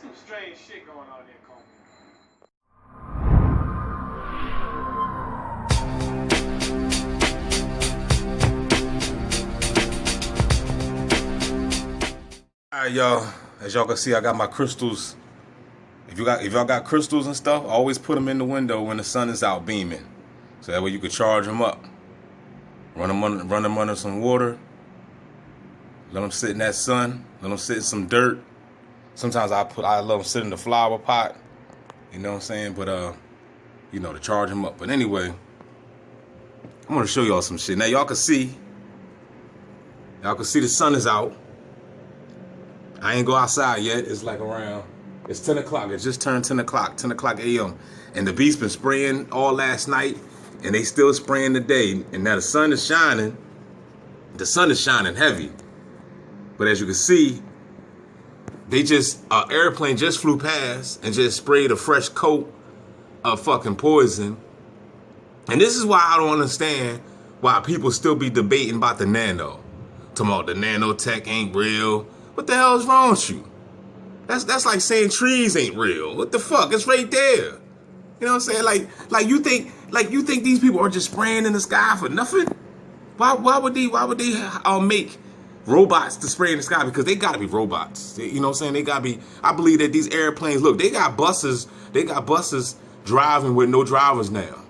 some strange shit going on here, Cole. Alright, y'all. As y'all can see, I got my crystals. If y'all got crystals and stuff, always put them in the window when the sun is out beaming, so that way you can charge them up. Run them under some water. Let them sit in that sun. Let them sit in some dirt. Sometimes I let them sit in the flower pot. You know what I'm saying? But you know, to charge them up. But anyway, I'm gonna show y'all some shit. Now y'all can see the sun is out. I ain't go outside yet. It's like around, it's 10 o'clock. It just turned 10 o'clock a.m. And the beast been spraying all last night, and they still spraying today. And now the sun is shining. The sun is shining heavy. But as you can see, they just, an airplane just flew past and just sprayed a fresh coat of fucking poison. And this is why I don't understand why people still be debating about the nano. Talking about the nanotech ain't real. What the hell is wrong with you? That's like saying trees ain't real. What the fuck? It's right there. You know what I'm saying? Like you think these people are just spraying in the sky for nothing? Why would they make robots to spray in the sky? Because they gotta be robots. You know what I'm saying? They gotta be. I believe that these airplanes, look, they got buses driving with no drivers now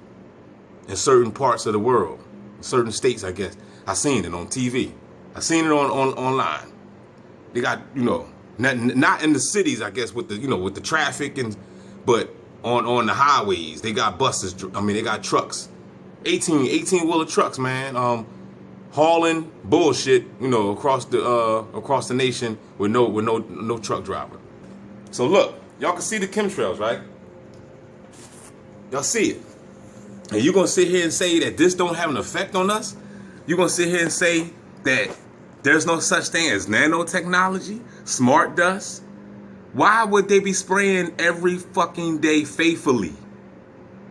in certain parts of the world, in certain states, I guess. I seen it on TV. I seen it on online. They got, you know, not in the cities, I guess, with the, you know, with the traffic, but on the highways, they got buses. I mean, they got trucks, 18-wheeler trucks, man, hauling bullshit, you know, across the nation with no truck driver. So look, y'all can see the chemtrails, right? Y'all see it, and you gonna sit here and say that this don't have an effect on us? You gonna sit here and say that there's no such thing as nanotechnology, smart dust? Why would they be spraying every fucking day faithfully?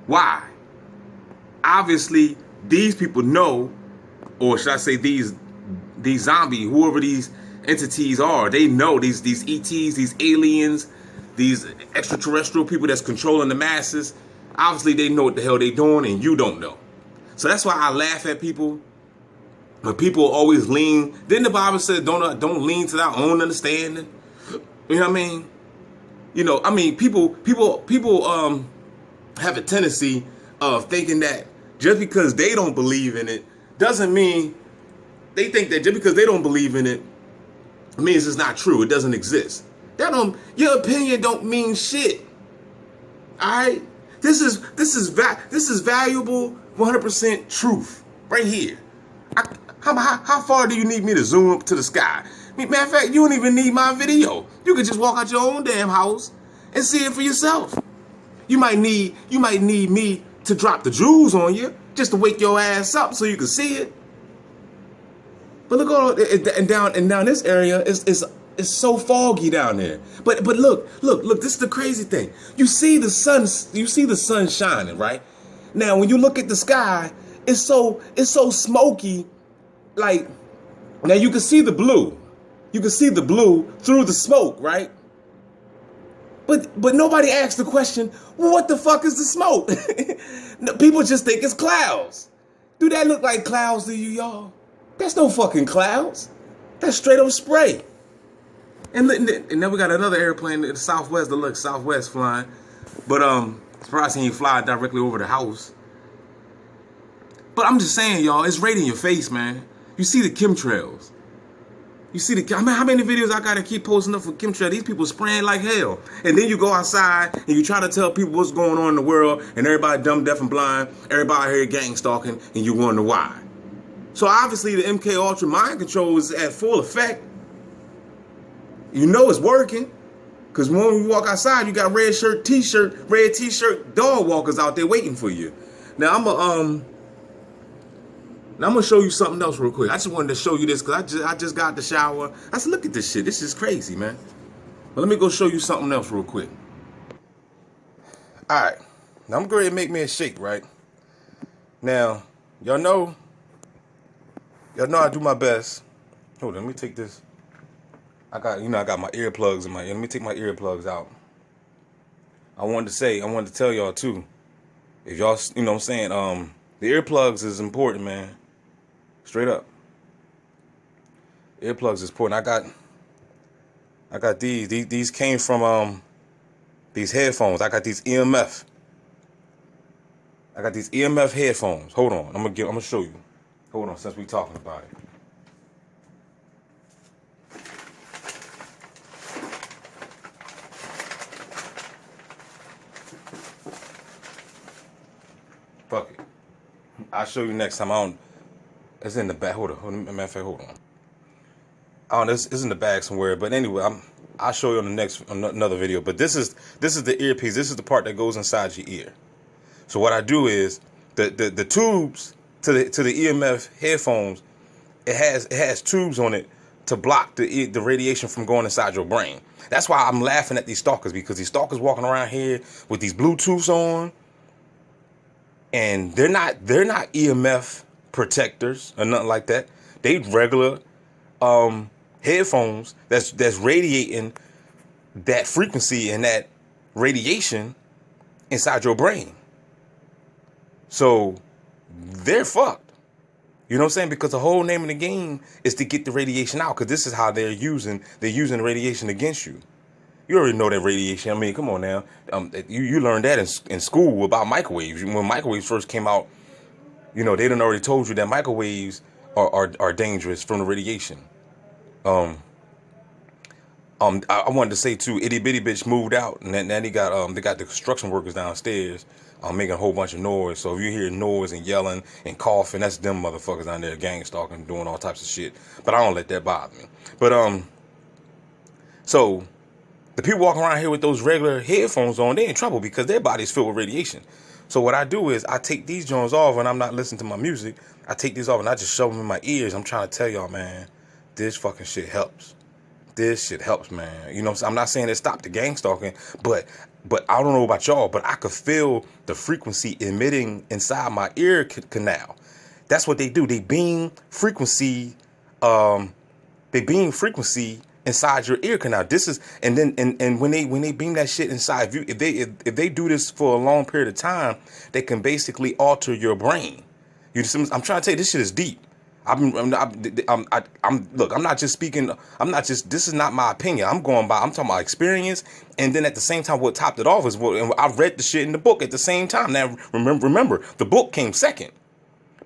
Why? Obviously, these people know, or should I say these zombies, whoever these entities are, they know these ETs, these aliens, these extraterrestrial people that's controlling the masses. Obviously, they know what the hell they doing, and you don't know. So that's why I laugh at people. But people always lean. Didn't the Bible say don't lean to their own understanding? You know what I mean? You know, I mean, people have a tendency of thinking that just because they don't believe in it doesn't mean, they think that just because they don't believe in it means it's not true. It doesn't exist. Your opinion don't mean shit. All right? This is valuable 100% truth right here. How far do you need me to zoom up to the sky? Matter of fact, you don't even need my video. You can just walk out your own damn house and see it for yourself. You might need me to drop the jewels on you just to wake your ass up so you can see it. But look, and down this area is so foggy down there. But look, this is the crazy thing. You see the sun shining, right? Now when you look at the sky, it's so smoky. Like, now you can see the blue. You can see the blue through the smoke, right? But nobody asks the question, well, what the fuck is the smoke? People just think it's clouds. Do that look like clouds to you, y'all? That's no fucking clouds. That's straight up spray. And then we got another airplane in the southwest, southwest flying. But surprised he ain't fly directly over the house. But I'm just saying, y'all, it's right in your face, man. You see the chemtrails. You see how many videos I gotta keep posting up for chemtrails? These people spraying like hell. And then you go outside and you try to tell people what's going on in the world, and everybody dumb, deaf, and blind. Everybody here gang stalking, and you wonder why. So obviously the MK Ultra mind control is at full effect. You know it's working. Because when you walk outside, you got red t-shirt dog walkers out there waiting for you. Now I'm gonna show you something else real quick. I just wanted to show you this because I just got the shower. I said, look at this shit. This is crazy, man. But let me go show you something else real quick. All right. Now I'm going to make me a shake, right? Now, y'all know I do my best. Hold on, let me take this. I got my earplugs in my ear. Let me take my earplugs out. I wanted to tell y'all too. If y'all, you know what I'm saying, the earplugs is important, man. Straight up. Earplugs is important. I got these. These came from these headphones. I got these EMF. I got these EMF headphones. Hold on. I'm gonna show you. Hold on, since we talking about it. Fuck it. I'll show you next time. It's in the back. Hold on. Matter of fact, hold on. It's in the bag somewhere. But anyway, I'll show you on the next another video. But this is the earpiece. This is the part that goes inside your ear. So what I do is the tubes to the EMF headphones. It has tubes on it to block the radiation from going inside your brain. That's why I'm laughing at these stalkers, because these stalkers walking around here with these Bluetooths on, and they're not EMF protectors or nothing like that. They regular headphones that's radiating that frequency and that radiation inside your brain. So they're fucked. You know what I'm saying? Because the whole name of the game is to get the radiation out, because this is how they're using the radiation against you. You already know that radiation. I mean, come on now. You learned that in school about microwaves. When microwaves first came out, you know, they done already told you that microwaves are dangerous from the radiation. I wanted to say too, itty bitty bitch moved out, and then they got the construction workers downstairs making a whole bunch of noise. So if you hear noise and yelling and coughing, that's them motherfuckers down there gang stalking, doing all types of shit. But I don't let that bother me. But so the people walking around here with those regular headphones on, they in trouble because their body's filled with radiation. So what I do is I take these joints off when I'm not listening to my music. I take these off and I just shove them in my ears. I'm trying to tell y'all, man, this fucking shit helps. This shit helps, man. You know what I'm saying? I'm not saying it stopped the gang stalking, but I don't know about y'all, but I could feel the frequency emitting inside my ear canal. That's what they do. They beam frequency. Inside your ear canal. This is, and when they beam that shit inside you, if they do this for a long period of time, they can basically alter your brain. I'm trying to tell you, this shit is deep. Look, I'm not just speaking. This is not my opinion. I'm talking about experience. And then at the same time, what topped it off is and I read the shit in the book at the same time. Now, remember, the book came second.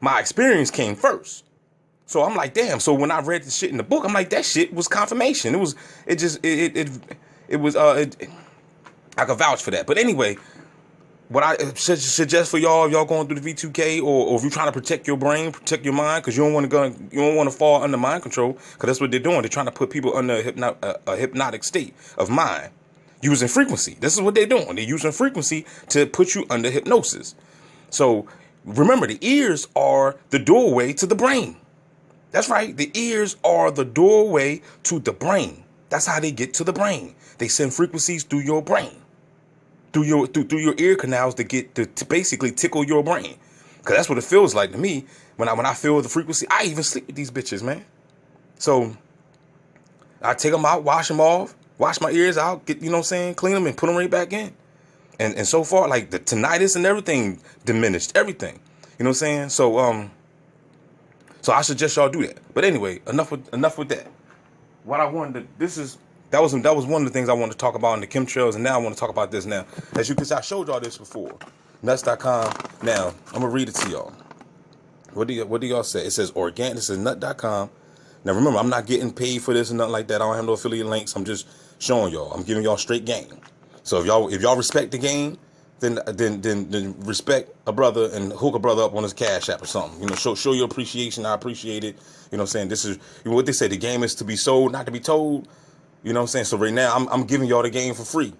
My experience came first. So I'm like, damn. So when I read the shit in the book, I'm like, that shit was confirmation. I could vouch for that. But anyway, what I suggest for y'all going through the v2k, or if you're trying to protect your brain, protect your mind, because you don't want to fall under mind control, because that's what they're doing. They're trying to put people under a hypnotic state of mind using frequency. This is what they're doing. They're using frequency to put you under hypnosis. So remember, the ears are the doorway to the brain. That's right. The ears are the doorway to the brain. That's how they get to the brain. They send frequencies through your brain, through your ear canals to get to basically tickle your brain. Because that's what it feels like to me when I feel the frequency. I even sleep with these bitches, man. So I take them out, wash them off, wash my ears out, you know what I'm saying, clean them and put them right back in. And so far, like the tinnitus and everything diminished, everything. You know what I'm saying? So I suggest y'all do that. But anyway, enough with that. What I wanted to, that was one of the things I wanted to talk about in the chemtrails, and now I want to talk about this now. As you can see, I showed y'all this before. Nuts.com. Now, I'm gonna read it to y'all. What do y'all say? It says organic. This is nut.com. Now remember, I'm not getting paid for this and nothing like that. I don't have no affiliate links. I'm just showing y'all. I'm giving y'all straight game. So if y'all respect the game, then respect a brother and hook a brother up on his Cash App or something. You know, show your appreciation. I appreciate it. You know what I'm saying? This is what they say. The game is to be sold, not to be told. You know what I'm saying? So right now, I'm giving y'all the game for free.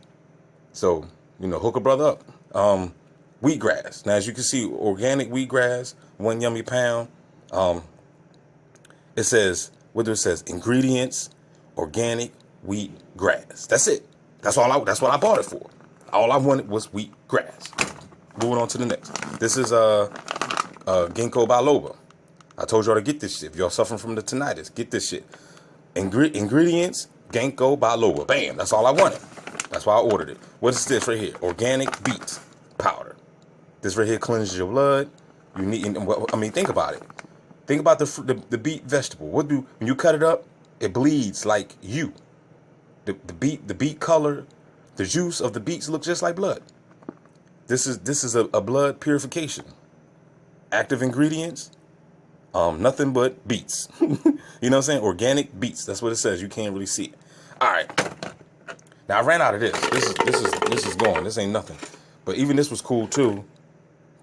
So, you know, hook a brother up. Wheatgrass. Now, as you can see, organic wheatgrass, 1 yummy pound. It says, ingredients, organic wheatgrass. That's it. That's what I bought it for. All I wanted was wheatgrass. Moving on to the next. This is ginkgo biloba. I told y'all to get this shit. If y'all suffering from the tinnitus, get this shit. Ingredients, Ginkgo biloba. Bam, that's all I wanted. That's why I ordered it. What is this right here? Organic beet powder. This right here cleanses your blood. You need, I mean, think about it. Think about the beet vegetable. When you cut it up, it bleeds like you. The beet color, the juice of the beets look just like blood. This is a blood purification. Active ingredients, nothing but beets. You know what I'm saying? Organic beets. That's what it says. You can't really see it. All right. Now I ran out of this. This is gone. This ain't nothing. But even this was cool too,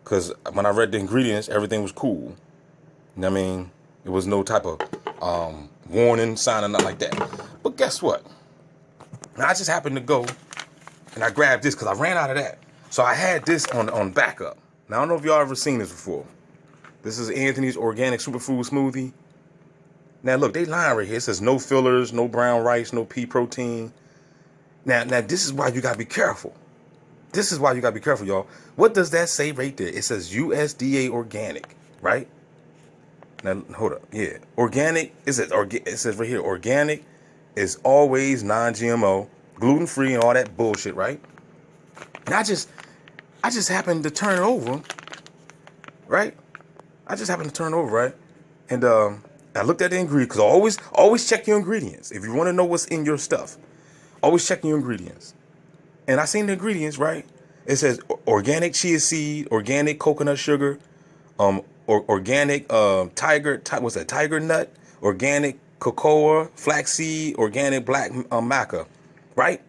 because when I read the ingredients, everything was cool. You know what I mean? It was no type of warning sign or nothing like that. But guess what? Now I just happened to go and I grabbed this because I ran out of that. So I had this on backup. Now I don't know if y'all ever seen this before. This is Anthony's Organic Superfood Smoothie. Now look, they lying right here. It says no fillers, no brown rice, no pea protein. Now this is why you gotta be careful. This is why you gotta be careful, y'all. What does that say right there? It says USDA organic, right? Now hold up, yeah. Organic, it says right here, organic is always non-GMO, gluten-free and all that bullshit, right? And I just happened to turn it over, right? I just happened to turn it over, right? And I looked at the ingredients, because always check your ingredients. If you want to know what's in your stuff, always check your ingredients. And I seen the ingredients, right? It says organic chia seed, organic coconut sugar, organic tiger nut, organic cocoa, flaxseed, organic black maca, right?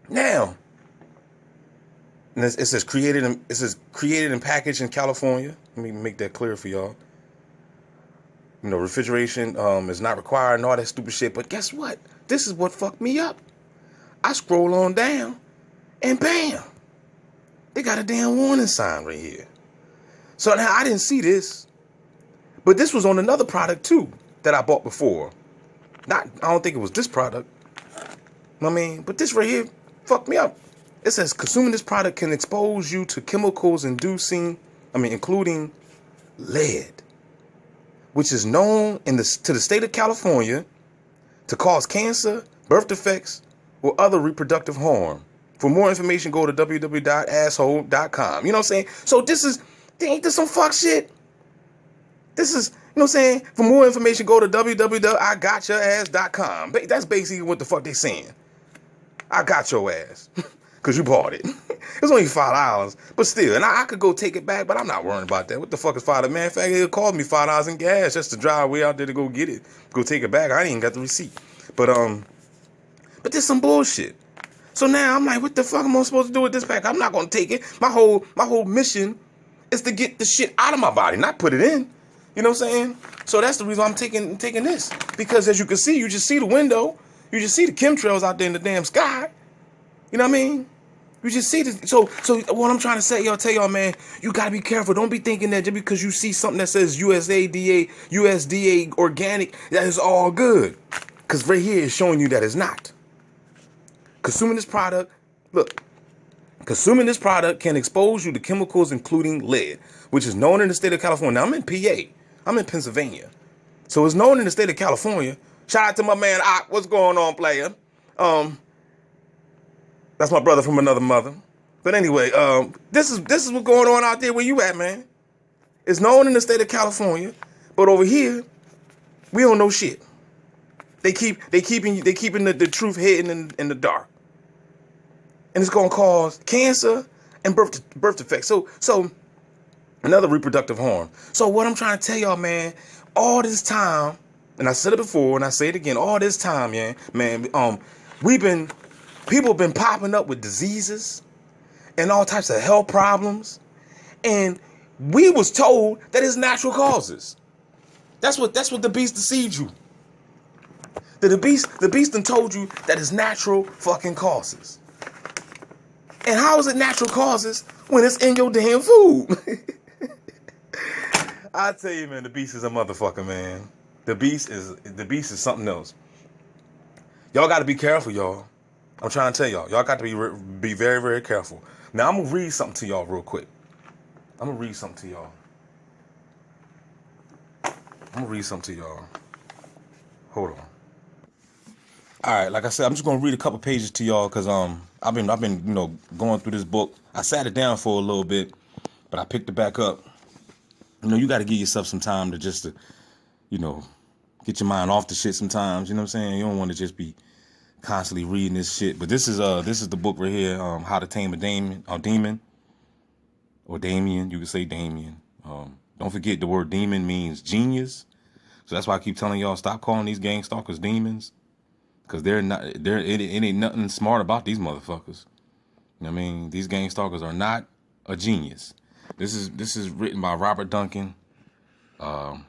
Now, and it says created and packaged in California. Let me make that clear for y'all. You know, refrigeration is not required and all that stupid shit. But guess what? This is what fucked me up. I scroll on down and bam, they got a damn warning sign right here. So now I didn't see this, but this was on another product too that I bought before. I don't think it was this product. I mean, but this right here fucked me up. It says consuming this product can expose you to chemicals including lead, which is known to the state of California to cause cancer, birth defects, or other reproductive harm. For more information, go to www.asshole.com. You know what I'm saying? So ain't this some fuck shit? This is, you know what I'm saying? For more information, go to www.igotyourass.com. That's basically what the fuck they saying. I got your ass. Because you bought it. It was only $5. But still, and I could go take it back, but I'm not worrying about that. What the fuck is $5? Man, in fact, it cost me $5 in gas just to drive way out there to go get it. Go take it back. I ain't even got the receipt. But there's some bullshit. So now I'm like, what the fuck am I supposed to do with this pack? I'm not gonna take it. My whole mission is to get the shit out of my body, not put it in. You know what I'm saying? So that's the reason I'm taking this. Because as you can see, you just see the window. You just see the chemtrails out there in the damn sky. You know what I mean? You just see this. So what I'm trying to say, tell y'all, man, you gotta be careful. Don't be thinking that just because you see something that says USDA organic, that is all good. Because right here is showing you that it's not. Consuming this product can expose you to chemicals including lead, which is known in the state of California. Now, I'm in PA. I'm in Pennsylvania. So it's known in the state of California. Shout out to my man, Ock. What's going on, player? That's my brother from another mother. But anyway, this is what's going on out there where you at, man. It's known in the state of California, but over here, we don't know shit. They keeping the truth hidden in the dark. And it's gonna cause cancer and birth defects. So another reproductive harm. So what I'm trying to tell y'all, man, all this time, and I said it before and I say it again, all this time, man, people have been popping up with diseases and all types of health problems, and we was told that it's natural causes. That's what the beast deceived you. The beast done told you that it's natural fucking causes. And how is it natural causes when it's in your damn food? I tell you, man, the beast is a motherfucker, man. The beast is something else. Y'all got to be careful, y'all. I'm trying to tell y'all. Y'all got to be very, very careful. Now, I'm going to read something to y'all real quick. Hold on. All right, like I said, I'm just gonna read a couple pages to y'all because I've been going through this book. I sat it down for a little bit, but I picked it back up. You got to give yourself some time to just you know get your mind off the shit sometimes. You know what I'm saying? You don't want to just be constantly reading this shit. But this is the book right here, How to Tame a Demon, or Damien. You could say Damien. Don't forget the word demon means genius. So that's why I keep telling y'all, stop calling these gang stalkers demons. Because it ain't nothing smart about these motherfuckers. You know what I mean? These gang stalkers are not a genius. This is written by Robert Duncan. But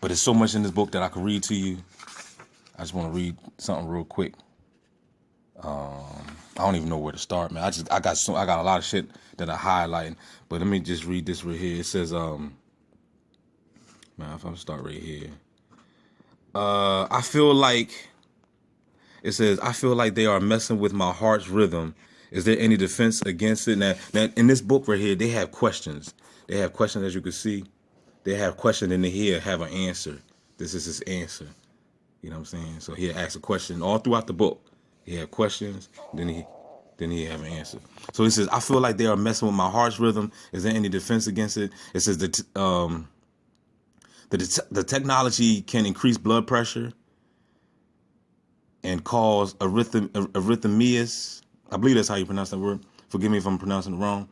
there's so much in this book that I could read to you. I just want to read something real quick. I don't even know where to start, man. I got a lot of shit that I highlighting. But let me just read this right here. It says, man, if I start right here. I feel like they are messing with my heart's rhythm. Is there any defense against it? Now in this book right here, they have questions. They have questions, as you can see. They have questions, and they here have an answer. This is his answer. You know what I'm saying? So he asks a question all throughout the book. He had questions, then he have an answer. So he says, I feel like they are messing with my heart's rhythm. Is there any defense against it? It says that the technology can increase blood pressure and cause arrhythmias. I believe that's how you pronounce that word. Forgive me if I'm pronouncing it wrong.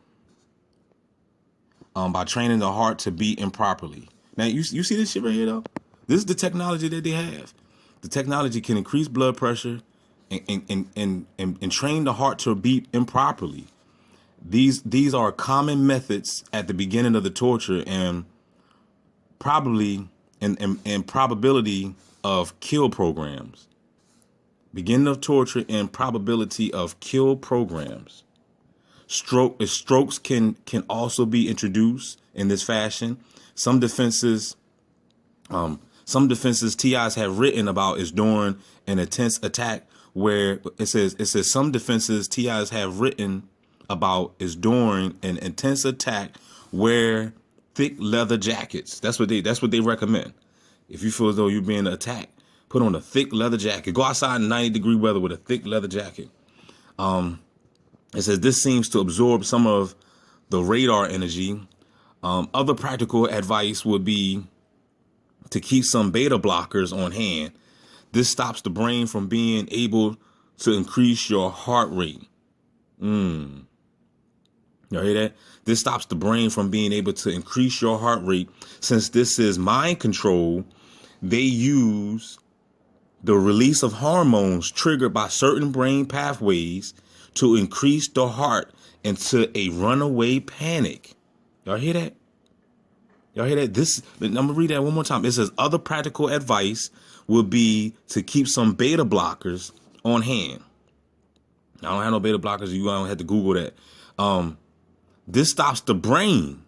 By training the heart to beat improperly. Now, you see this shit right here, though? This is the technology that they have. The technology can increase blood pressure and train the heart to beat improperly. These are common methods at the beginning of the torture and probability of kill programs. Beginning of torture and probability of kill programs. Strokes can also be introduced in this fashion. Some defenses TIs have written about is during an intense attack where it says some defenses TIs have written about is during an intense attack where thick leather jackets. That's what they recommend. If you feel as though you're being attacked, put on a thick leather jacket. Go outside in 90-degree weather with a thick leather jacket. It says this seems to absorb some of the radar energy. Other practical advice would be to keep some beta blockers on hand. This stops the brain from being able to increase your heart rate. You hear that? This stops the brain from being able to increase your heart rate. Since this is mind control, they use the release of hormones triggered by certain brain pathways to increase the heart into a runaway panic. Y'all hear that? Y'all hear that? I'm going to read that one more time. It says other practical advice would be to keep some beta blockers on hand. I don't have no beta blockers. You don't have to Google that. This stops the brain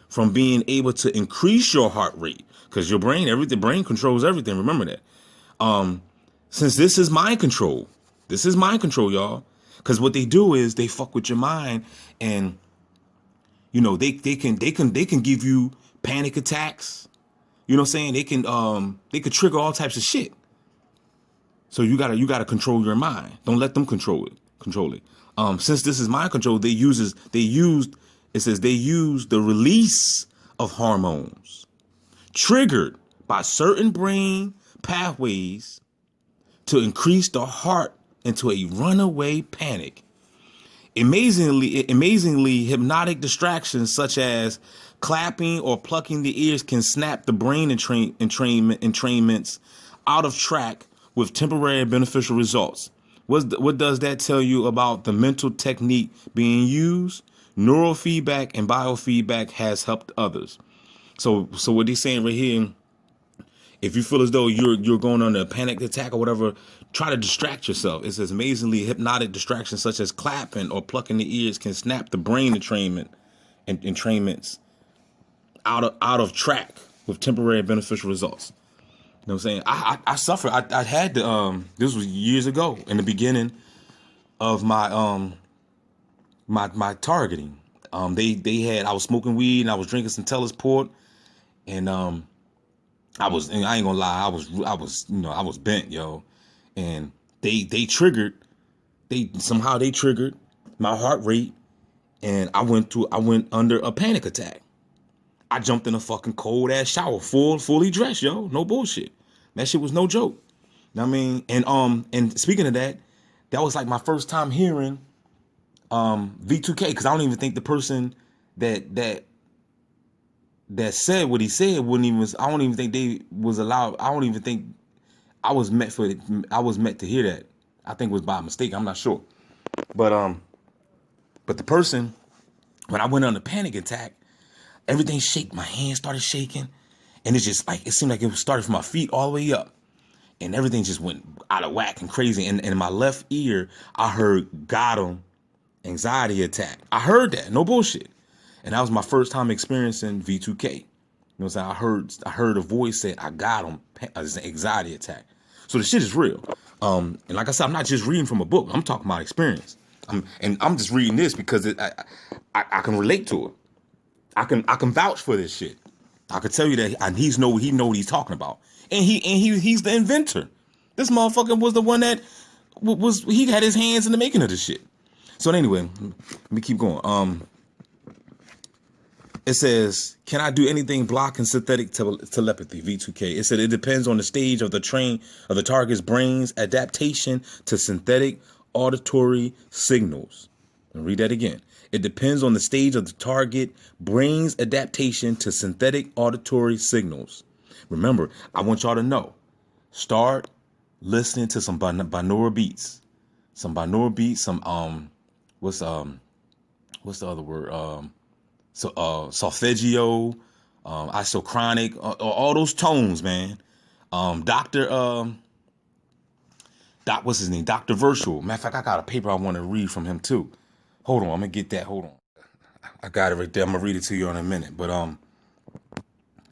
from being able to increase your heart rate because the brain controls everything. Remember that. Since this is mind control, y'all. Because what they do is they fuck with your mind, and they can give you panic attacks. You know what I'm saying? They could trigger all types of shit. So you gotta control your mind. Don't let them control it. Since this is mind control, they use the release of hormones triggered by certain brain pathways to increase the heart into a runaway panic. Amazingly, hypnotic distractions such as clapping or plucking the ears can snap the brain entrainments out of track with temporary beneficial results. What does that tell you about the mental technique being used? Neurofeedback and biofeedback has helped others. So what they're saying right here, if you feel as though you're going on a panic attack or whatever, try to distract yourself. It says amazingly hypnotic distractions such as clapping or plucking the ears can snap the brain entrainments out of track with temporary beneficial results. You know what I'm saying? I suffered. I had this was years ago in the beginning of my my targeting. I was smoking weed and I was drinking some Tellus Port, and I ain't gonna lie, I was bent, yo. And they triggered, somehow they triggered my heart rate, and I went under a panic attack. I jumped in a fucking cold ass shower, fully dressed, yo. No bullshit. That shit was no joke. I mean, and speaking of that, that was like my first time hearing v2k, because I don't even think the person that said what he said wouldn't even. I don't even think they was allowed. I don't even think I was meant to hear that. I think it was by mistake. I'm not sure, but the person, when I went on the panic attack, everything shake. My hands started shaking, and it's just like it seemed like it started from my feet all the way up, and everything just went out of whack and crazy. And in my left ear, I heard "got him," anxiety attack. I heard that, no bullshit. And that was my first time experiencing V2K. You know what I'm saying? I heard a voice say, "I got him," anxiety attack. So the shit is real. And like I said, I'm not just reading from a book. I'm talking about experience. I'm just reading this because I can relate to it. I can vouch for this shit. I can tell you that, and he know what he's talking about. And he's the inventor. This motherfucker was the one that he had his hands in the making of this shit. So anyway, let me keep going. It says, can I do anything blocking synthetic telepathy, V2K? It said it depends on the stage of the target's brain's adaptation to synthetic auditory signals. And read that again. It depends on the stage of the target brain's adaptation to synthetic auditory signals. Remember, I want y'all to know, start listening to some binaural beats. What's the other word? Solfeggio, isochronic, all those tones, man. What's his name? Dr. Virtual. Matter of fact, I got a paper I want to read from him too. Hold on, I'm gonna get that. Hold on. I got it right there. I'm gonna read it to you in a minute. But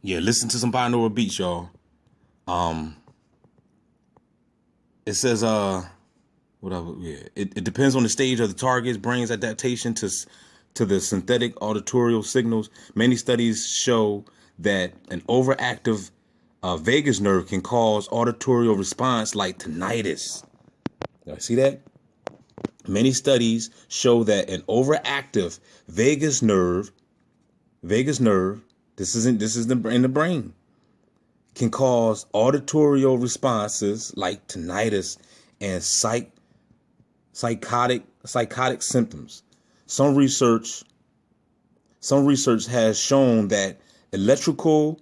yeah, listen to some binaural beats, y'all. It says whatever, yeah. It depends on the stage of the target's brain's adaptation to the synthetic auditory signals. Many studies show that an overactive vagus nerve can cause auditory response like tinnitus. You see that? Many studies show that an overactive vagus nerve, this is in the brain, can cause auditory responses like tinnitus and psychotic symptoms. Some research has shown that electrical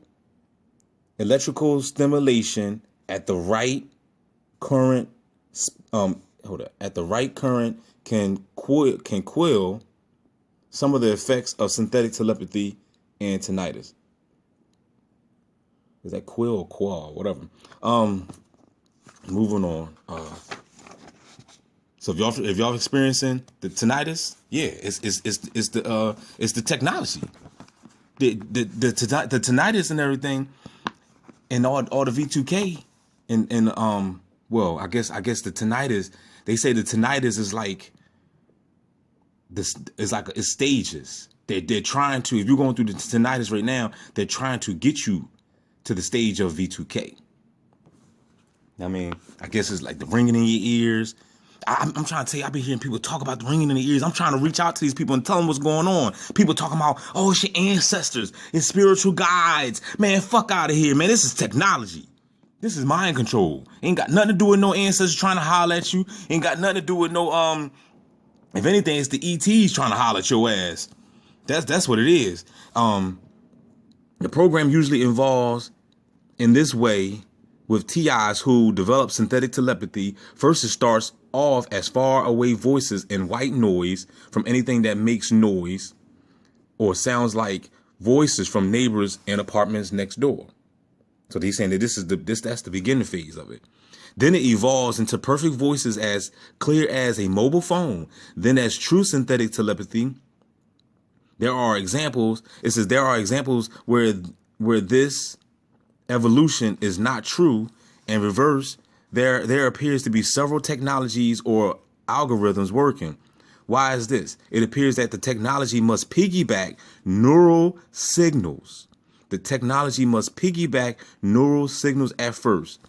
stimulation at the right current can quell some of the effects of synthetic telepathy and tinnitus. Is that quill or qual, whatever? Moving on. So if y'all experiencing the tinnitus, yeah, it's the technology, the tinnitus and everything, and all the V2K, and well, I guess the tinnitus. They say the tinnitus is like this is like it's stages. They're trying to, if you're going through the tinnitus right now, they're trying to get you to the stage of V2K. I mean, I guess it's like the ringing in your ears. I'm trying to tell you, I've been hearing people talk about the ringing in the ears. I'm trying to reach out to these people and tell them what's going on. People talking about, oh, it's your ancestors, it's spiritual guides. Man, fuck out of here, man. This is technology. This is mind control. Ain't got nothing to do with no ancestors trying to holler at you. Ain't got nothing to do with no, if anything, it's the ETs trying to holler at your ass. That's what it is. The program usually involves in this way with TIs who develop synthetic telepathy. First, it starts off as far away voices and white noise from anything that makes noise or sounds like voices from neighbors and apartments next door. So he's saying that that's the beginning phase of it. Then it evolves into perfect voices as clear as a mobile phone. Then as true synthetic telepathy. There are examples. It says there are examples where this evolution is not true, and reverse. There appears to be several technologies or algorithms working. Why is this? It appears that the technology must piggyback neural signals The technology must piggyback neural signals at first.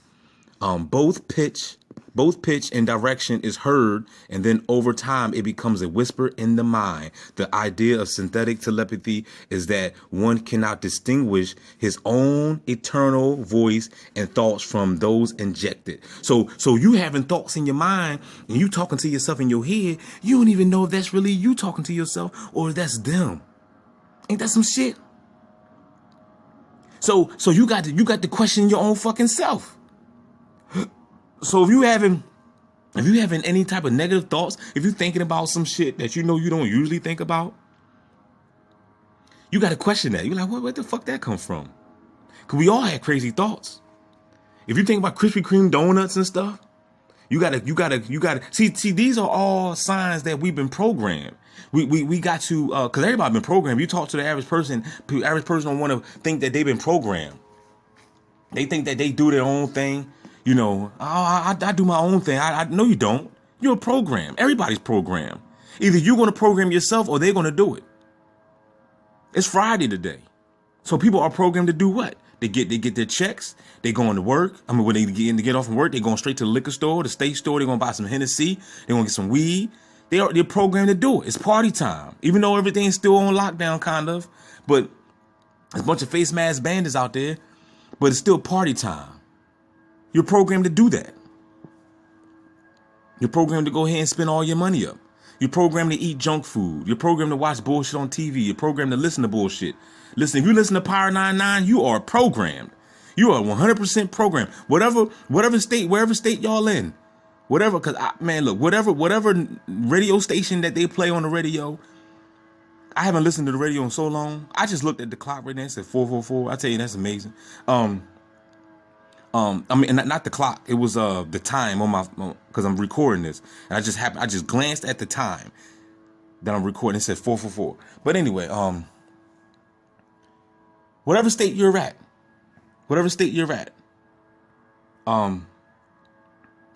Both pitch and direction is heard, and then over time it becomes a whisper in the mind. The idea of synthetic telepathy is that one cannot distinguish his own eternal voice and thoughts from those injected. So you having thoughts in your mind and you talking to yourself in your head, you don't even know if that's really you talking to yourself or if that's them. Ain't that some shit? So you got to question your own fucking self. So if you having any type of negative thoughts, if you're thinking about some shit that you know you don't usually think about, you got to question that. You're like, where the fuck that come from? Because we all have crazy thoughts. If you think about Krispy Kreme donuts and stuff, you gotta see these are all signs that we've been programmed. We got to because everybody been programmed. You talk to the average person don't want to think that they've been programmed. They think that they do their own thing. You know, I do my own thing. I no, you don't. You're programmed. Everybody's programmed. Either you're going to program yourself or they're going to do it. It's Friday today. So people are programmed to do what? They get their checks. They going to work. I mean, when they get off from work, they're going straight to the liquor store, the state store. They're going to buy some Hennessy. They're going to get some weed. They're programmed to do it. It's party time. Even though everything's still on lockdown, kind of. But there's a bunch of face mask bandits out there. But it's still party time. You're programmed to do that. You're programmed to go ahead and spend all your money up. You're programmed to eat junk food. You're programmed to watch bullshit on TV. You're programmed to listen to bullshit. Listen, if you listen to Power 99, you are programmed. You are 100% programmed. Whatever state y'all in, whatever. Cause look, whatever radio station that they play on the radio, I haven't listened to the radio in so long. I just looked at the clock right now. It said 4:44. I tell you, that's amazing. I mean, not the clock. It was the time on my because I'm recording this, and I just glanced at the time that I'm recording. It said 4:44. But anyway, whatever state you're at,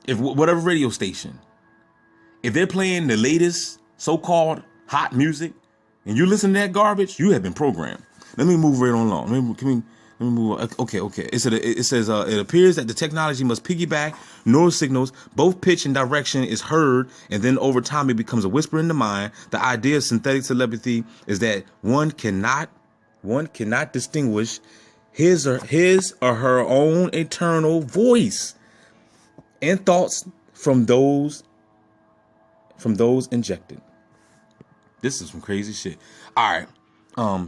if whatever radio station, if they're playing the latest so-called hot music, and you listen to that garbage, you have been programmed. Let me move right on along. Let me move on. Okay. It says it appears that the technology must piggyback neural signals. Both pitch and direction is heard, and then over time it becomes a whisper in the mind. The idea of synthetic telepathy is that one cannot distinguish his or her own internal voice and thoughts from those injected. This is some crazy shit. All right.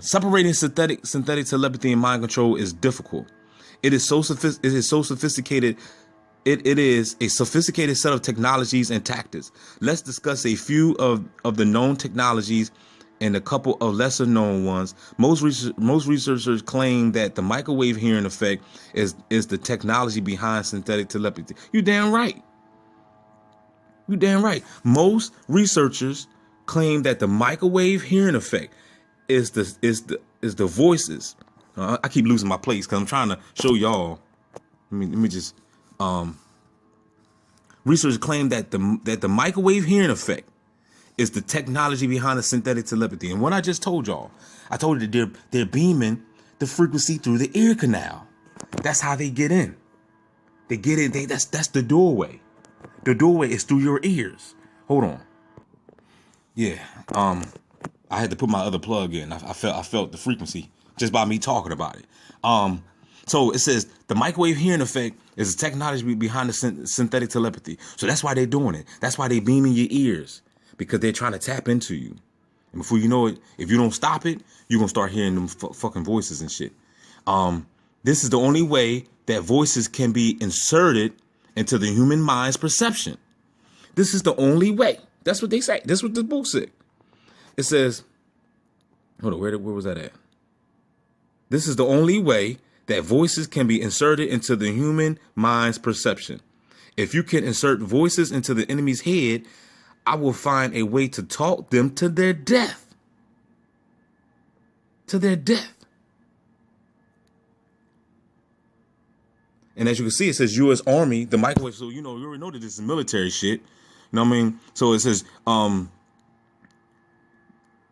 Separating synthetic telepathy and mind control is difficult. It is so sophisticated. It is a sophisticated set of technologies and tactics. Let's discuss a few of the known technologies and a couple of lesser known ones. Most researchers claim that the microwave hearing effect is the technology behind synthetic telepathy. You damn right. Most researchers claim that the microwave hearing effect is the voices. I keep losing my place because I'm trying to show y'all. Let me just. Researchers claim that the microwave hearing effect is the technology behind the synthetic telepathy. And what I just told y'all, I told you that they're beaming the frequency through the ear canal. That's how they get in. They get in. That's the doorway. The doorway is through your ears. Hold on. Yeah. I had to put my other plug in. I felt the frequency just by me talking about it. So it says the microwave hearing effect is the technology behind the synthetic telepathy. So that's why they're doing it. That's why they're beaming your ears, because they're trying to tap into you. And before you know it, if you don't stop it, you're going to start hearing them fucking voices and shit. This is the only way that voices can be inserted into the human mind's perception. This is the only way. That's what they say. That's what the book said. It says, hold on, where was that at? This is the only way that voices can be inserted into the human mind's perception. If you can insert voices into the enemy's head, I will find a way to talk them to their death. To their death. And as you can see, it says U.S. Army, the microwave. So, you already know that this is military shit. You know what I mean? So it says,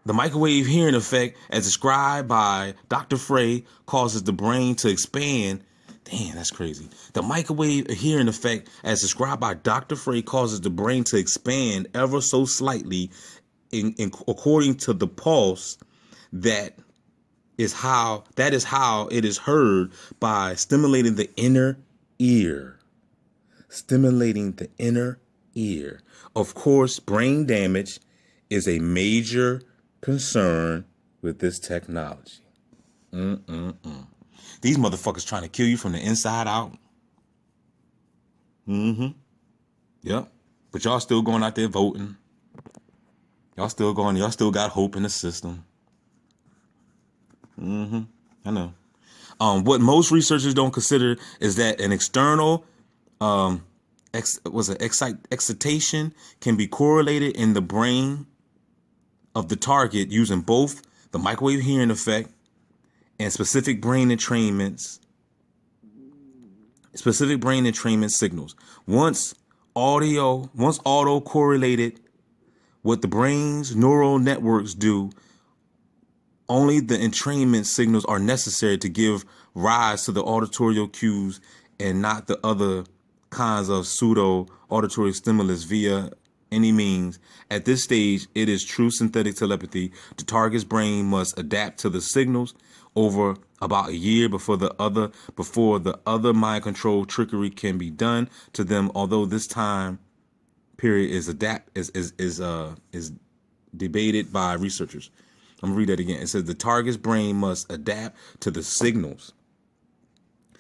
The microwave hearing effect, as described by Dr. Frey, causes the brain to expand. Damn, that's crazy. The microwave hearing effect, as described by Dr. Frey, causes the brain to expand ever so slightly according to the pulse. That is how it is heard by stimulating the inner ear. Stimulating the inner ear. Of course, brain damage is a major concern with this technology. These motherfuckers trying to kill you from the inside out. Yep. But y'all still going out there voting. Y'all still got hope in the system. I know. What most researchers don't consider is that an external excitation can be correlated in the brain of the target using both the microwave hearing effect and specific brain entrainment signals. Once auto correlated, what the brain's neural networks do, only the entrainment signals are necessary to give rise to the auditory cues and not the other kinds of pseudo auditory stimulus via any means. At this stage, it is true synthetic telepathy. The target's brain must adapt to the signals over about a year before the other mind control trickery can be done to them. Although this time period is debated by researchers. I'm gonna read that again. It says the target's brain must adapt to the signals.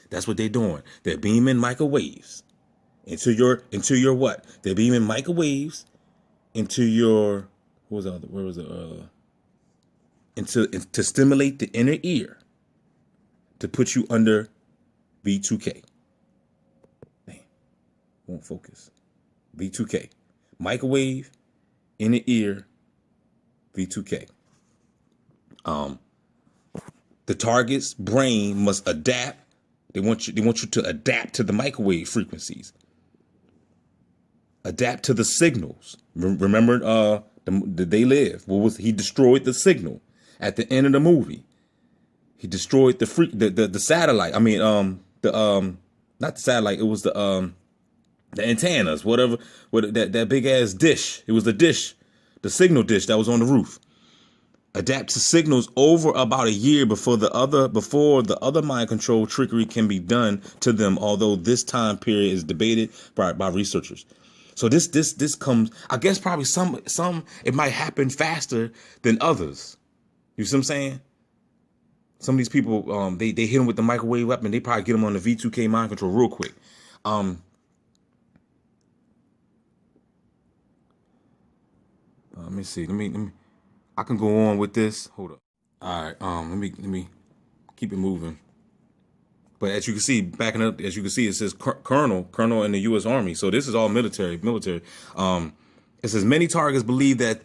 That's what they're doing. They're beaming microwaves into your what? They're beaming microwaves into your to stimulate the inner ear to put you under v2k. Man, won't focus. v2k. Microwave, inner ear, v2k. The target's brain must adapt. They want you to adapt to the microwave frequencies. Adapt to the signals. Remember, They Live. He destroyed the signal at the end of the movie. He destroyed the satellite. I mean, not the satellite. It was the antennas, whatever. That big ass dish. It was the dish, the signal dish that was on the roof. Adapt to signals over about a year before the other mind control trickery can be done to them. Although this time period is debated by researchers. So this comes, I guess probably some it might happen faster than others. You see what I'm saying? Some of these people, they hit them with the microwave weapon. They probably get them on the v2k mind control real quick. Let me see. Let me. I can go on with this. Hold up. All right. Let me keep it moving. But as you can see, backing up, as you can see, it says colonel in the U.S. Army. So this is all military. It says many targets believe that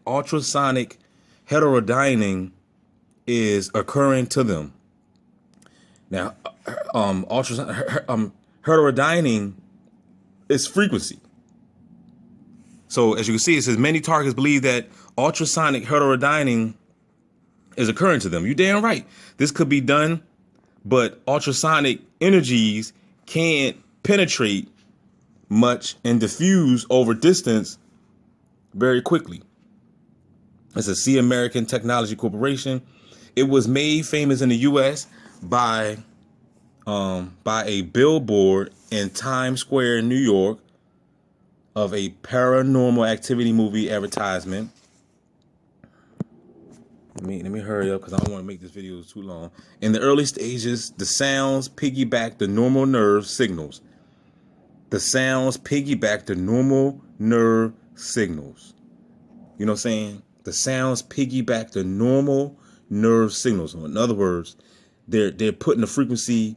ultrasonic heterodyning is occurring to them. Now, heterodyning is frequency. So as you can see, it says many targets believe that ultrasonic heterodyning is occurring to them. You damn right. This could be done, but ultrasonic energies can't penetrate much and diffuse over distance very quickly. It's a C American Technology Corporation. It was made famous in the U.S. by a billboard in Times Square in New York of a paranormal activity movie advertisement. Let me hurry up because I don't want to make this video too long. In the early stages, the sounds piggyback the normal nerve signals. You know what I'm saying? The sounds piggyback the normal nerve signals. In other words, they're putting the frequency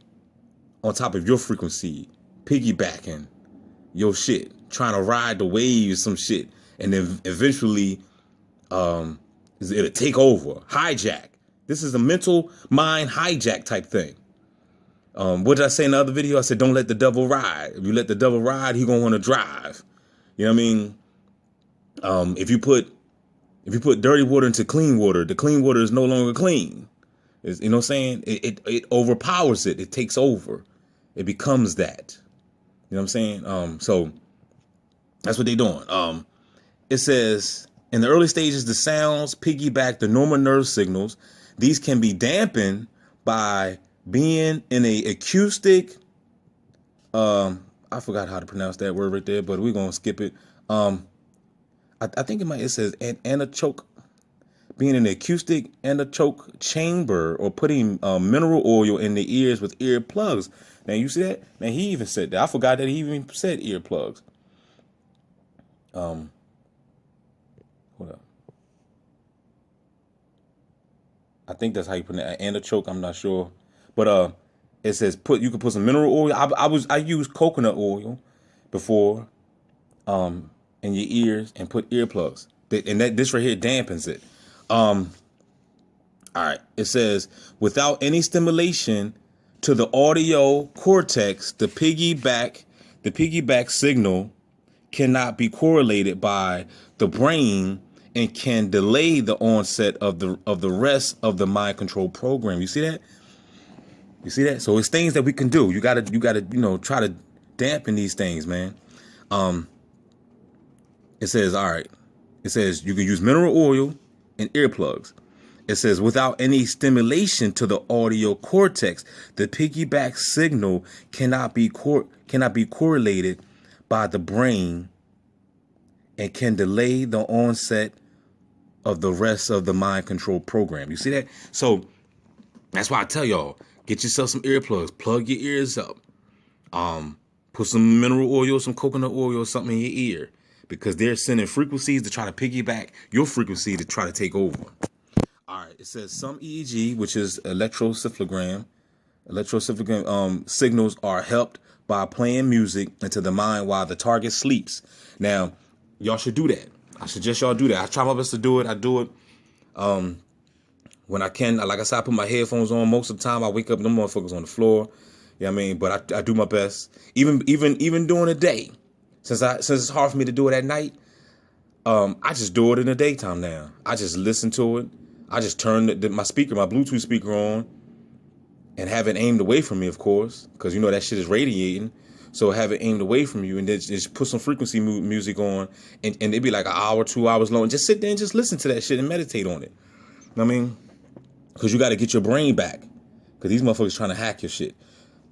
on top of your frequency, piggybacking your shit, trying to ride the wave, some shit, and then eventually it'll take over, hijack. This is a mental mind hijack type thing. What did I say in the other video? I said, don't let the devil ride. If you let the devil ride, he gonna want to drive. You know what I mean? If you put If you put dirty water into clean water, the clean water is no longer clean. You know what I'm saying? It overpowers it. It takes over. It becomes that. You know what I'm saying? So that's what they're doing. It says, in the early stages, the sounds piggyback the normal nerve signals. These can be dampened by being in a acoustic, I forgot how to pronounce that word right there, but we're going to skip it. I think it says anechoic, being in an acoustic anechoic chamber, or putting mineral oil in the ears with ear plugs. Now, you see that? Man, he even said that. I forgot that he even said earplugs. Hold up. I think that's how you pronounce it. Anechoic, I'm not sure. But it says you can put some mineral oil. I used coconut oil before in your ears and put earplugs. And this right here dampens it. All right. It says, without any stimulation to the audio cortex, the piggyback signal cannot be correlated by the brain and can delay the onset of the rest of the mind control program. You see that? You see that? So it's things that we can do. You gotta try to dampen these things, man. It says, all right. It says you can use mineral oil and earplugs. It says, without any stimulation to the audio cortex, the piggyback signal cannot be correlated by the brain and can delay the onset of the rest of the mind control program. You see that? So that's why I tell y'all, get yourself some earplugs, plug your ears up, put some mineral oil, some coconut oil or something in your ear, because they're sending frequencies to try to piggyback your frequency to try to take over. All right, it says some EEG, which is electroencephalogram signals are helped by playing music into the mind while the target sleeps. Now, y'all should do that. I suggest y'all do that. I try my best to do it. I do it when I can. Like I said, I put my headphones on most of the time. I wake up, them motherfuckers on the floor. You know what I mean? But I do my best. Even during the day. Since it's hard for me to do it at night, I just do it in the daytime now. I just listen to it. I just turn my Bluetooth speaker on, and have it aimed away from me, of course, because you know that shit is radiating. So have it aimed away from you, and then just put some frequency music on, and it'd be like an hour, 2 hours long. Just sit there and just listen to that shit and meditate on it. You know what I mean? Because you got to get your brain back, because these motherfuckers trying to hack your shit.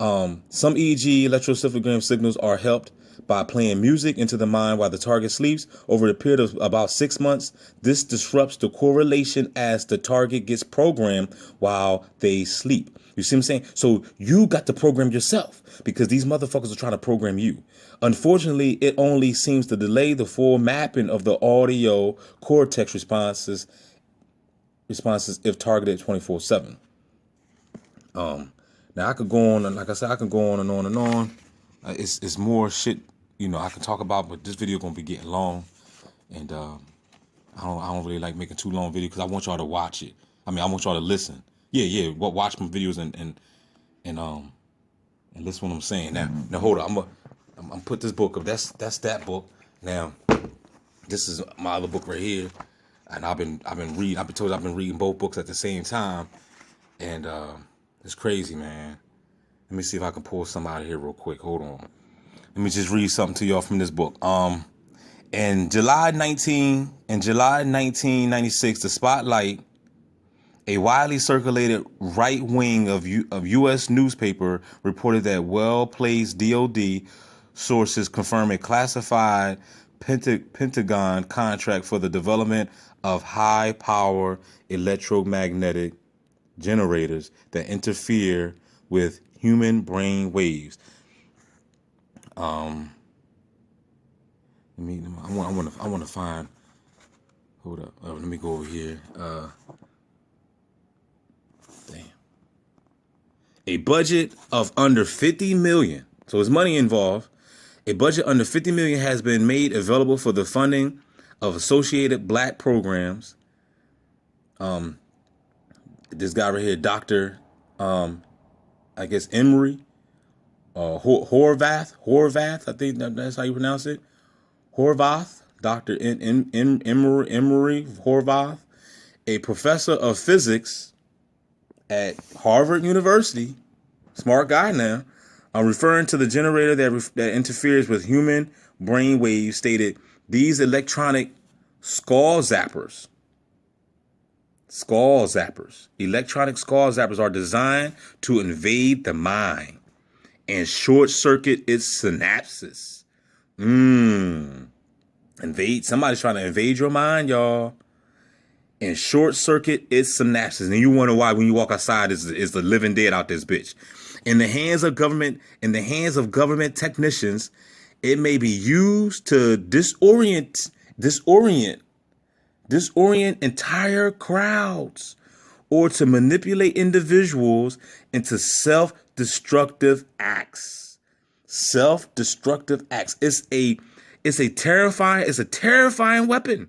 Some EEG electroencephalogram signals are helped by playing music into the mind while the target sleeps. Over a period of about 6 months, this disrupts the correlation as the target gets programmed while they sleep. You see what I'm saying? So you got to program yourself, because these motherfuckers are trying to program you. Unfortunately, it only seems to delay the full mapping of the audio cortex responses if targeted 24/7. Now I could go on, and like I said, I can go on and on and on. It's more shit, I can talk about, but this video gonna be getting long, and I don't really like making too long videos, because I want y'all to watch it. I mean, I want y'all to listen. Yeah. Watch my videos and listen what I'm saying. Now hold on. I'm put this book up. That's that book. Now this is my other book right here, and I've been reading both books at the same time, and it's crazy, man. Let me see if I can pull some out of here real quick. Hold on. Let me just read something to y'all from this book. In July 1996, The Spotlight, a widely circulated right wing of U.S. newspaper, reported that well-placed DOD sources confirmed a classified Pentagon contract for the development of high-power electromagnetic generators that interfere with human brain waves. I want to find. Hold up. Let me go over here. Damn. A budget of under $50 million. So there's money involved. A budget under $50 million has been made available for the funding of associated black programs. This guy right here, Dr. I guess Emory, Horvath, I think that's how you pronounce it. Horvath, Dr. Emory Horvath, a professor of physics at Harvard University, smart guy now, referring to the generator that interferes with human brain waves, stated these electronic electronic skull zappers are designed to invade the mind and short circuit its synapses. Somebody's trying to invade your mind, y'all, and short circuit its synapses. And you wonder why when you walk outside is the living dead out this bitch. In the hands of government technicians, it may be used to disorient entire crowds or to manipulate individuals into self-destructive acts. It's a terrifying weapon.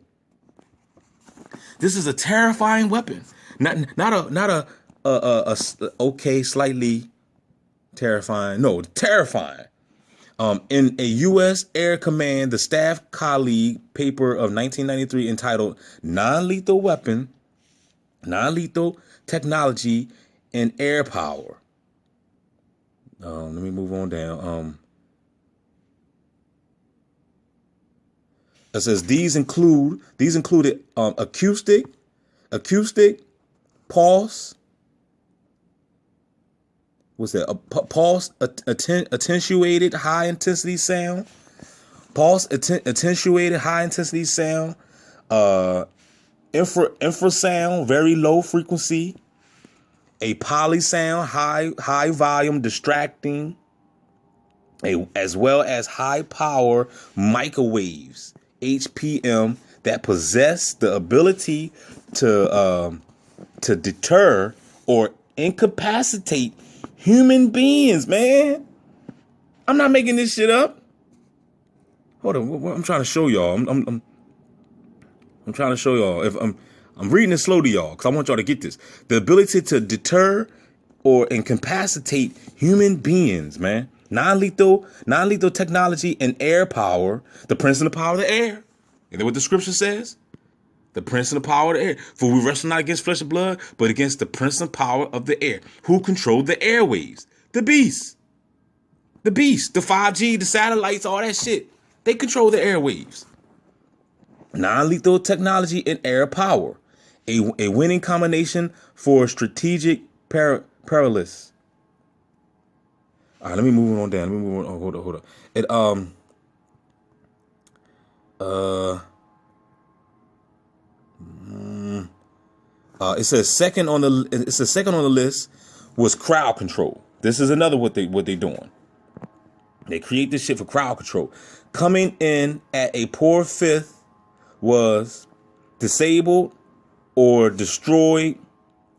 This is a terrifying weapon. Not a slightly terrifying. No, terrifying. In a U.S. Air Command, the staff colleague paper of 1993 entitled Non-Lethal Technology and Air Power. Let me move on down. It says these included acoustic, pulse. What's that? Pulse attenuated high intensity sound. Attenuated high intensity sound. Infrasound, very low frequency. A polysound, high volume, distracting. As well as high power microwaves, HPM, that possess the ability to deter or incapacitate human beings, man. I'm not making this shit up. Hold on, I'm trying to show y'all. I'm trying to show y'all. If I'm reading it slow to y'all because I want y'all to get this. The ability to deter or incapacitate human beings, man. Non-lethal technology and air power, the prince and the power of the air. Isn't that what the scripture says? The prince and the power of the air. For we wrestle not against flesh and blood, but against the prince and power of the air. Who controlled the airwaves? The beast. The 5G, the satellites, all that shit. They control the airwaves. Non-lethal technology and air power. A winning combination for strategic perilous. All right, let me move on down. Hold on. It says second on the list was crowd control. This is another what they doing. They create this shit for crowd control. Coming in at a poor fifth was disabled or destroyed.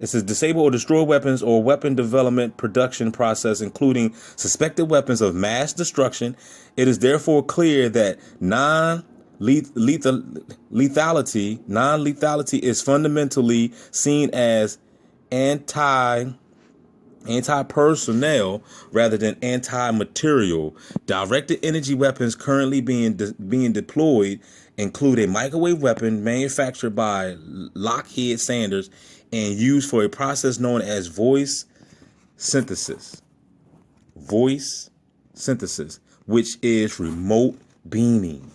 It says disable or destroy weapons or weapon development production process, including suspected weapons of mass destruction. It is therefore clear that non-lethality is fundamentally seen as anti-personnel rather than anti-material. Directed energy weapons currently being deployed include a microwave weapon manufactured by Lockheed Sanders and used for a process known as voice synthesis, which is remote beaming.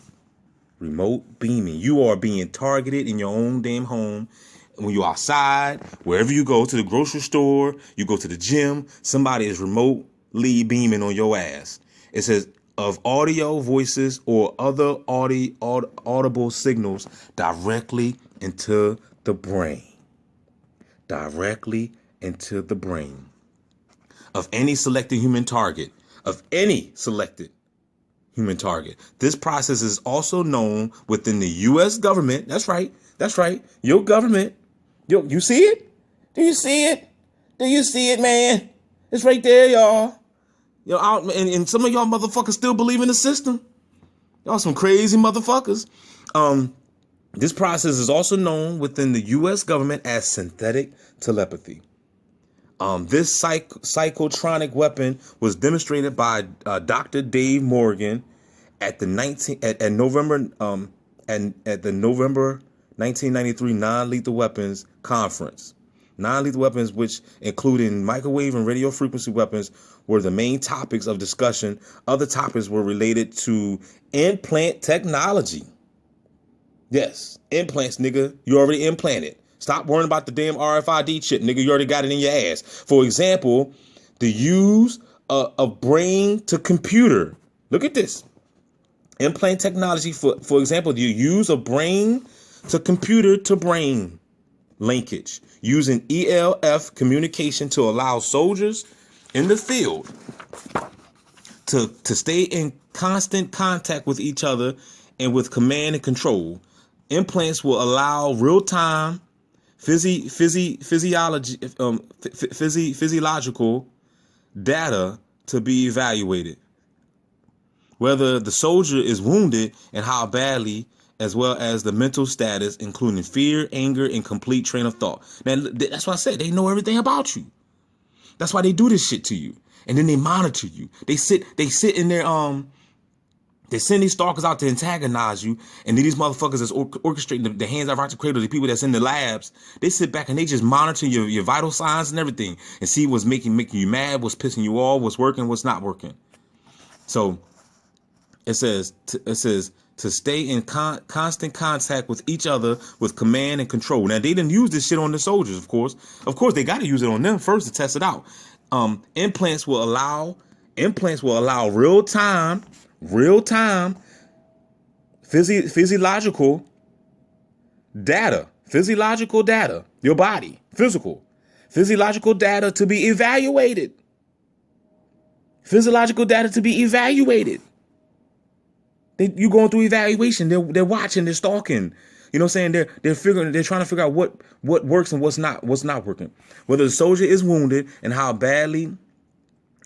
You are being targeted in your own damn home. When you're outside, wherever you go, to the grocery store, you go to the gym, somebody is remotely beaming on your ass. It says of audio, voices, or other audible signals directly into the brain. Of any selected human target. This process is also known within the U.S. government. That's right. Your government. You see it? Do you see it, man? It's right there, y'all. And some of y'all motherfuckers still believe in the system. Y'all some crazy motherfuckers. This process is also known within the U.S. government as synthetic telepathy. This psychotronic weapon was demonstrated by Dr. Dave Morgan at November at the November 1993 Non-Lethal Weapons Conference. Non-lethal weapons, which including microwave and radio frequency weapons, were the main topics of discussion. Other topics were related to implant technology. Yes, implants, nigga. You already implanted. Stop worrying about the damn RFID chip, nigga. You already got it in your ass. For example, the use of brain to computer. Look at this. Implant technology, for example, the use of brain to computer to brain linkage using ELF communication to allow soldiers in the field to stay in constant contact with each other and with command and control. Implants will allow real-time physiological data to be evaluated. Whether the soldier is wounded and how badly, as well as the mental status, including fear, anger, and complete train of thought. Now, that's why I said they know everything about you. That's why they do this shit to you. And then they monitor you. They sit in their, they send these stalkers out to antagonize you. And then these motherfuckers that's orchestrating the hands out to cradle, the people that's in the labs, they sit back and they just monitor your vital signs and everything and see what's making you mad, what's pissing you off, what's working, what's not working. So it says to stay in constant contact with each other with command and control. Now, they didn't use this shit on the soldiers, of course. Of course, they got to use it on them first to test it out. Implants will allow real-time physiological data, your body, physiological data to be evaluated. You going through evaluation. They're watching. They're stalking. You know what I'm saying? They're trying to figure out what works and what's not working. Whether the soldier is wounded and how badly,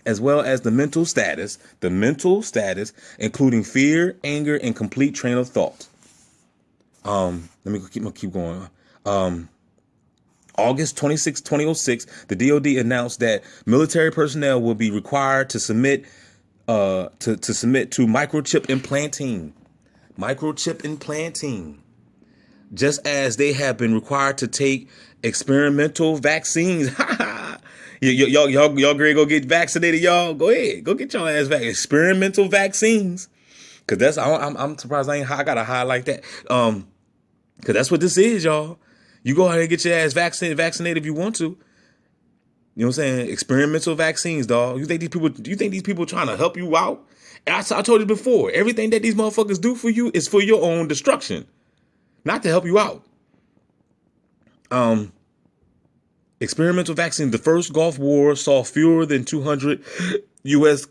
as well as the mental status, including fear, anger, and complete train of thought. Let me keep going. August 26, 2006, the DoD announced that military personnel will be required to submit to microchip implanting, just as they have been required to take experimental vaccines. y'all great, go get vaccinated, y'all. Go ahead, go get y'all ass vaccinated. Experimental vaccines, because I'm surprised I got a high like that. Because that's what this is, y'all. You go ahead and get your ass vaccinated if you want to. You know what I'm saying? Experimental vaccines, dog. You think these people trying to help you out? And I told you before, everything that these motherfuckers do for you is for your own destruction, not to help you out. Experimental vaccine. The first Gulf War saw fewer than 200 U.S.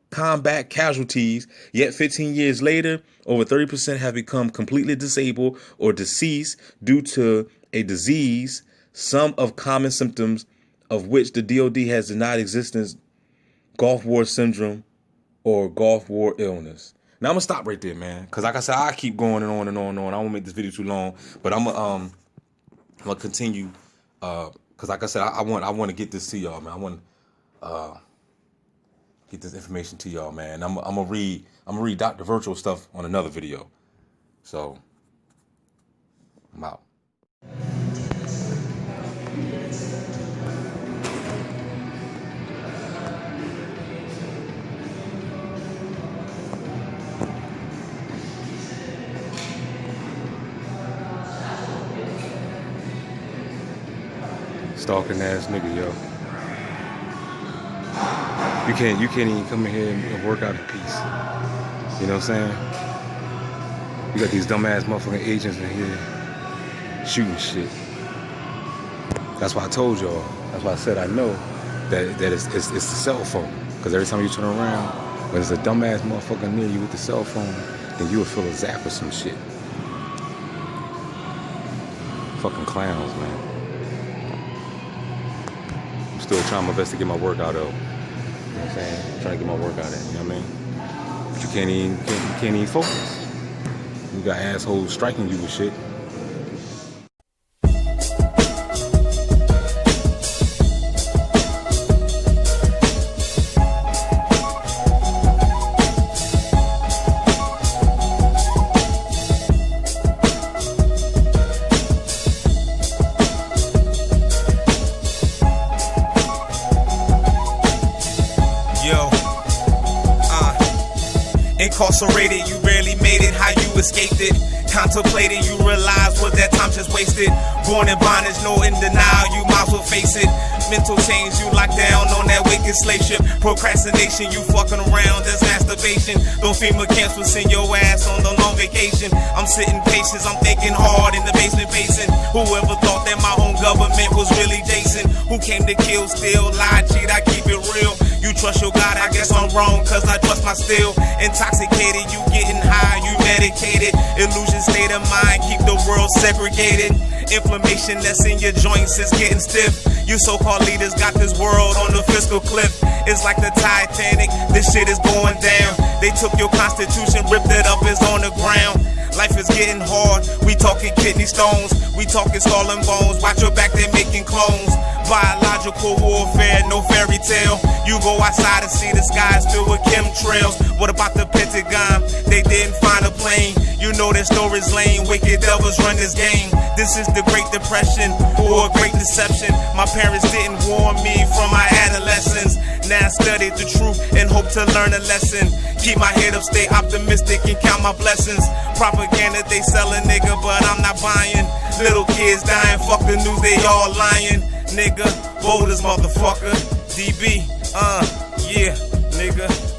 Combat casualties, yet 15 years later, over 30% have become completely disabled or deceased due to a disease, some of common symptoms of which the DoD has denied existence: Gulf War syndrome or Gulf War illness. Now I'm gonna stop right there, man, because like I said, I keep going and on and on and on. I won't make this video too long, but I'm gonna continue because like I said, I want to get this to y'all, man. I want to get this information to y'all, man. I'm gonna read Dr. Virtual stuff on another video. So I'm out. Stalking ass nigga, yo. You can't even come in here and work out in peace. You know what I'm saying? You got these dumbass motherfucking agents in here shooting shit. That's why I told y'all. That's why I said I know that it's the cell phone. Because every time you turn around, when there's a dumbass motherfucker near you with the cell phone, then you will feel a zap or some shit. Fucking clowns, man. I'm still trying my best to get my workout out. You know what I'm saying? I'm trying to get my workout in, you know what I mean? But you can't even focus. You got assholes striking you with shit. Incarcerated, you barely made it, how you escaped it. Contemplating, you realize what that time just wasted. Born in bondage, no in denial, you might as well face it. Mental change, you locked down on that wicked slave ship. Procrastination, you fucking around, that's masturbation. Those FEMA camps will send your ass on the long vacation. I'm sitting patience, I'm thinking hard in the basement pacing. Whoever thought that my own government was really Jason? Who came to kill, steal, lie, cheat, I keep it real. You trust your God, I guess I'm wrong, cause I trust my steel. Intoxicated, you getting high, you medicated. Illusion state of mind, keep the world segregated. Inflammation that's in your joints is getting stiff. You so-called leaders got this world on the fiscal cliff. It's like the Titanic, this shit is going down. They took your constitution, ripped it up, it's on the ground. Life is getting hard, we talking kidney stones. We talking skull and bones, watch your back, they're making clones. Biological warfare, no fairy tale. You go outside and see the skies filled with chemtrails. What about the Pentagon? They didn't find a plane. You know their story's lame, wicked devils run this game. This is the Great Depression, or a great deception. My parents didn't warn me from my adolescence. Now I study the truth and hope to learn a lesson. Keep my head up, stay optimistic and count my blessings. Propaganda, they sell a nigga, but I'm not buying. Little kids dying, fuck the news, they all lying. Nigga, bold as motherfucker. DB, yeah, nigga.